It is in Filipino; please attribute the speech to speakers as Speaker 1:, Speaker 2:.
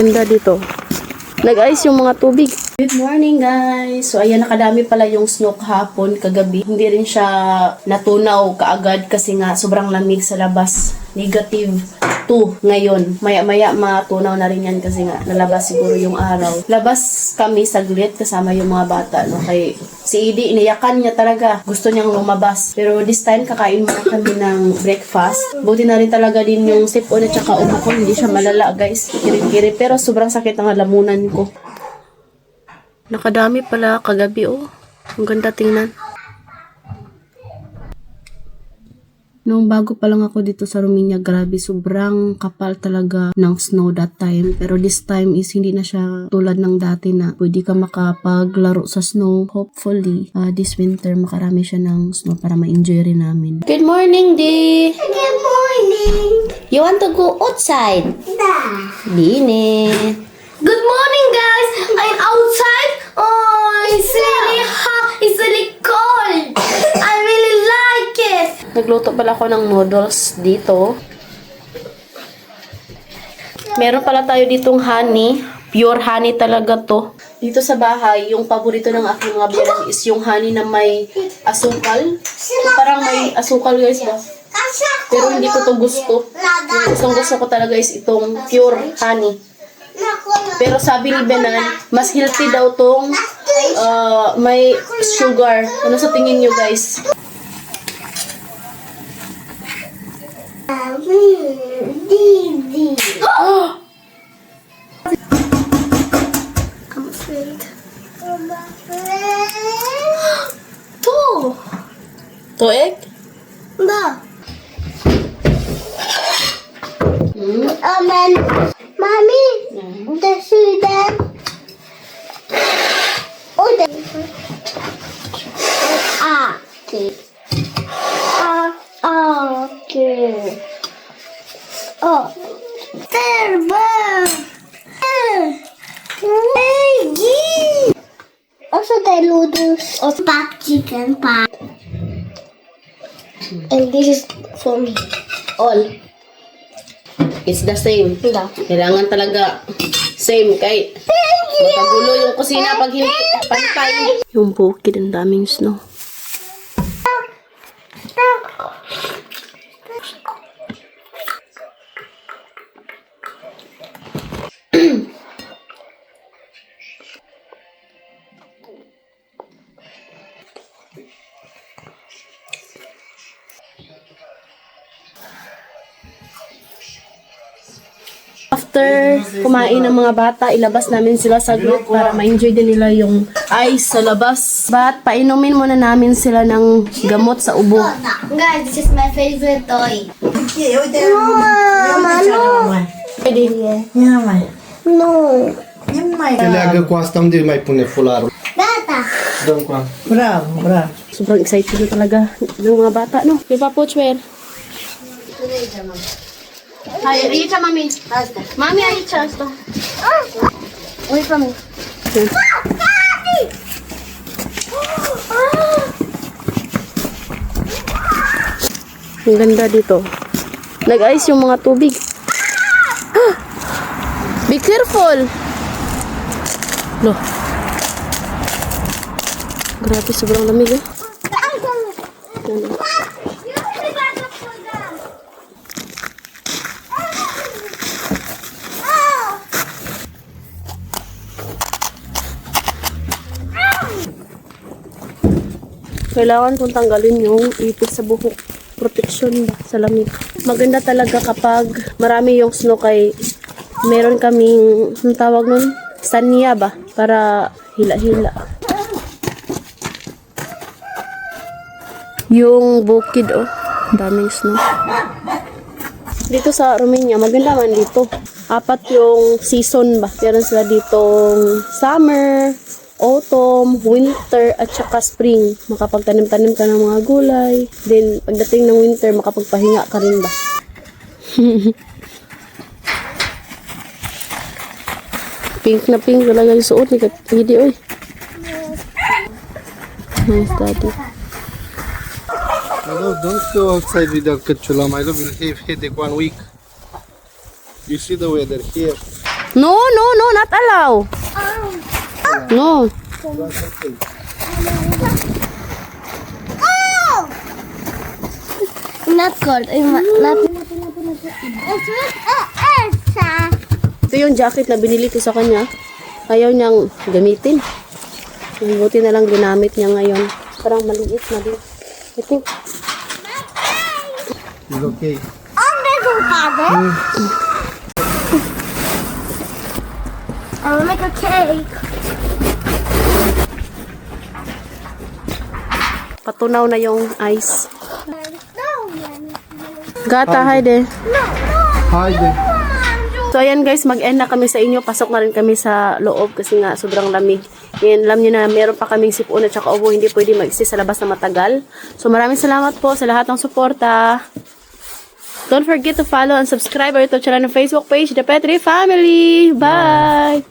Speaker 1: Ganda dito. Nag-ice yung mga tubig. Good morning guys! So ayan, nakadami pala yung snow kahapon, kagabi. Hindi rin siya natunaw kaagad kasi nga sobrang lamig sa labas. Negative 2 ngayon. Maya-maya matunaw na rin yan kasi nga nalabas siguro yung araw. Labas kami saglit kasama yung mga bata. No? Kay si Edie, iniyakan niya talaga. Gusto niyang lumabas. Pero this time, kakain muna kami ng breakfast. Buti na rin talaga din yung sipon at saka ubo ko. Hindi siya malala guys. Kiri-kiri. Pero sobrang sakit ng lamunan ko. Nakadami pala kagabi oh. Ang ganda tingnan. Nung bago pa lang ako dito sa Romania, grabe, sobrang kapal talaga ng snow that time. Pero this time is hindi na siya tulad ng dati na pwede ka makapaglaro sa snow. Hopefully, this winter makarami siya ng snow para ma-enjoy rin namin. Good morning, Di!
Speaker 2: Good morning.
Speaker 1: You want to go outside?
Speaker 2: Da.
Speaker 1: Dine!
Speaker 2: Good morning, guys. I'm outside. Oh, it's really hot. It's really cold. I really like it.
Speaker 1: Nagluto pala ako ng noodles dito. Meron pala tayo ditong honey. Pure honey talaga to. Dito sa bahay, yung paborito ng aking mga biyanan is yung honey na may asukal. Parang may asukal guys ba? Pero hindi ko to gusto. Yung gusto ko talaga is itong pure honey. Pero sabi ni Benan, mas healthy daw tong may sugar. Ano sa tingin nyo guys?
Speaker 2: Didi. I'm afraid. Two.
Speaker 1: Toeg?
Speaker 2: Da. Amen. Mommy. The Sudan. Oh, the. Okay. Okay. Oh. Turbo. Maggie. Also the noodles of pop chicken pie. And this is for me.
Speaker 1: All. It's the same.
Speaker 2: Da.
Speaker 1: Kailangan talaga same kay makagulo yung kusina pag hindi pantay. Yung bukid, ang daming snow. After kumain ng mga bata, ilabas namin sila sa group para ma-enjoy din nila yung ice sa labas. But painumin muna namin sila ng gamot sa ubo.
Speaker 2: Guys, this is my favorite toy.
Speaker 1: Pwede.
Speaker 2: No.
Speaker 3: Leagă cu asta, unde mai pune fularul?
Speaker 2: Gata.
Speaker 3: Dăm cu asta.
Speaker 4: Bravo.
Speaker 1: Sobrang excited na talaga ng mga bata, no? Di ba po, Chwer? Ay, Aicha, mami. Mami, Aicha. Wait for me. Ang ganda dito. Nag-ice yung mga tubig. Be careful! Lo. Grabe, sobrang lamig eh. Kailangan kong tanggalin yung ipit sa buhok. Protection ba sa lamig. Maganda talaga kapag marami yung snow kay meron kaming, ang tawag nun? Sanya ba? Para hila-hila. Yung bukid oh. Daming snow. Dito sa Romania, maganda man dito. 4 yung season ba? Meron sila ditong summer, autumn, winter, at saka spring. Makapagtanim-tanim ka ng mga gulay. Then, pagdating ng winter, makapagpahinga ka rin ba? Pink na pink talaga yung suot ni Kapidi, oy. Nice, daddy.
Speaker 3: No, don't go outside without Căciula, my love. You'll have headache 1 week. You see the weather here.
Speaker 1: No, not allow. No.
Speaker 2: Not cold. Not.
Speaker 1: Ito yung jacket na binili ko sa kanya. Ayaw niyang gamitin. Buti na lang ginamit niya ngayon. Parang maliit na din. I think.
Speaker 3: It's okay.
Speaker 2: I will make a cake.
Speaker 1: Patunaw na yung ice. Gata, Hayde.
Speaker 3: Hi there.
Speaker 1: So ayan guys, mag-end na kami sa inyo. Pasok na rin kami sa loob kasi nga sobrang lamig. Yan, alam nyo na meron pa kaming sipon at saka ubo. Hindi pwede mag-stay sa labas na matagal. So maraming salamat po sa lahat ng suporta. Don't forget to follow and subscribe our YouTube channel and Facebook page, The Petri Family. Bye!